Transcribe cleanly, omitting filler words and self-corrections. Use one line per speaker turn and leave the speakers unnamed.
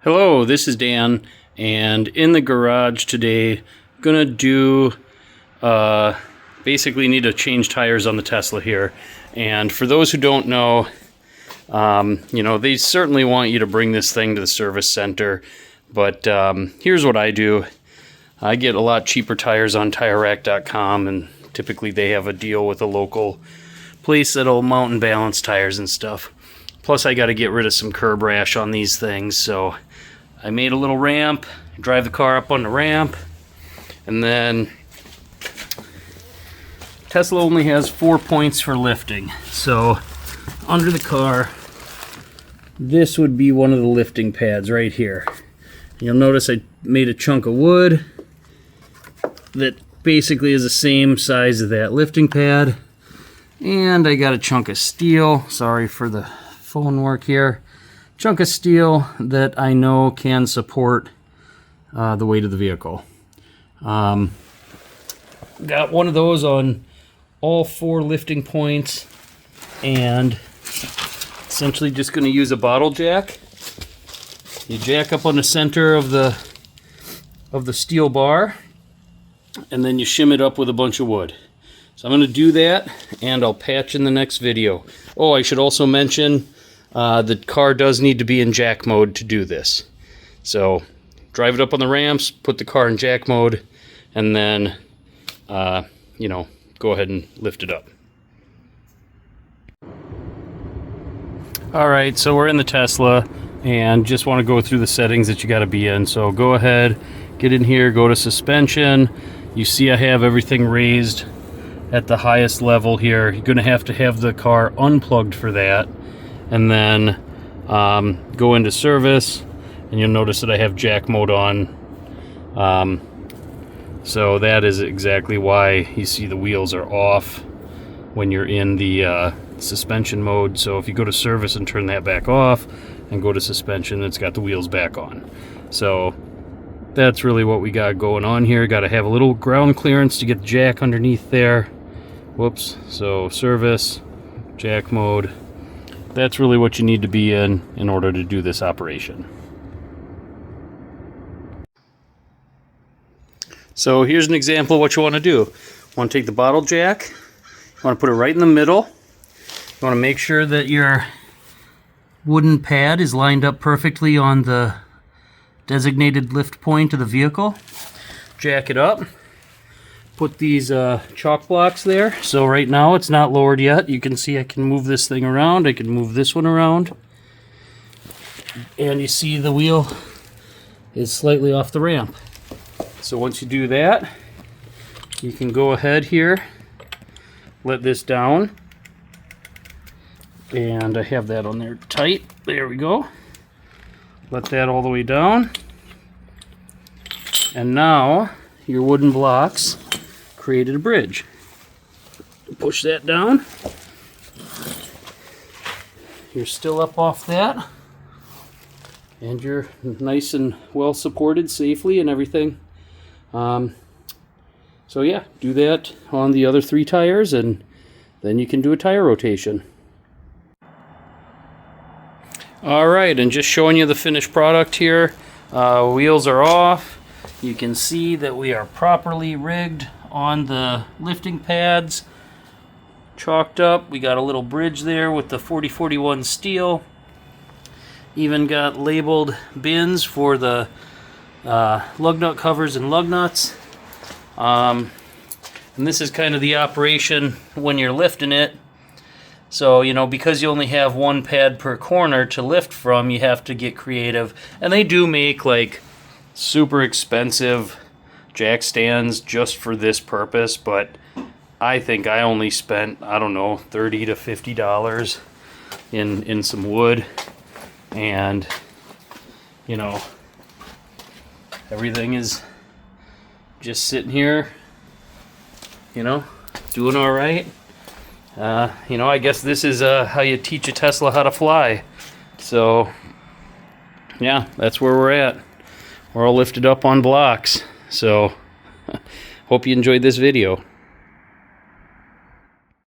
Hello, this is Dan, and in the garage today, gonna do, basically need to change tires on the Tesla here. And for those who don't know, they certainly want you to bring this thing to the service center, but here's what I do. I get a lot cheaper tires on TireRack.com, and typically they have a deal with a local place that'll mount and balance tires and stuff. Plus I gotta get rid of some curb rash on these things, so I made a little ramp, drive the car up on the ramp, and then Tesla only has 4 points for lifting. So under the car, this would be one of the lifting pads right here. You'll notice I made a chunk of wood that basically is the same size as that lifting pad. And I got a chunk of steel, sorry for the phone work here. Chunk of steel that I know can support the weight of the vehicle. Got one of those on all 4 lifting points, and essentially just going to use a bottle jack. You jack up on the center of the steel bar, and then you shim it up with a bunch of wood. So I'm going to do that, and I'll patch in the next video. Oh, I should also mention the car does need to be in jack mode to do this. So drive it up on the ramps, put the car in jack mode, and then, go ahead and lift it up. Alright, so we're in the Tesla, and just want to go through the settings that you got to be in. So go ahead, get in here, go to suspension. You see I have everything raised at the highest level here. You're going to have the car unplugged for that, and then go into service, and you'll notice that I have jack mode on. So that is exactly why you see the wheels are off when you're in the suspension mode. So if you go to service and turn that back off and go to suspension, it's got the wheels back on. So that's really what we got going on here. Got to have a little ground clearance to get the jack underneath there. Whoops. So service, jack mode. That's really what you need to be in order to do this operation. So here's an example of what you want to do. You want to take the bottle jack, you want to put it right in the middle. You want to make sure that your wooden pad is lined up perfectly on the designated lift point of the vehicle. Jack it up. Put these chalk blocks there. So right now it's not lowered yet. You can see I can move this thing around. I can move this one around. And you see the wheel is slightly off the ramp. So once you do that, you can go ahead here, let this down. And I have that on there tight. There we go. Let that all the way down. And now your wooden blocks created a bridge. Push that down. You're still up off that. And you're nice and well supported safely and everything. So yeah, do that on the other 3 tires, and then you can do a tire rotation. Alright, and just showing you the finished product here. Wheels are off. You can see that we are properly rigged on the lifting pads. Chalked up. We got a little bridge there with the 4041 steel. Even got labeled bins for the lug nut covers and lug nuts. And this is kind of the operation when you're lifting it. So, because you only have 1 pad per corner to lift from, you have to get creative. And they do make like super expensive jack stands just for this purpose, but I think I only spent, I don't know, $30 to $50 in some wood. And, everything is just sitting here, doing all right. I guess this is how you teach a Tesla how to fly. So, yeah, that's where we're at. We're all lifted up on blocks. So, hope you enjoyed this video.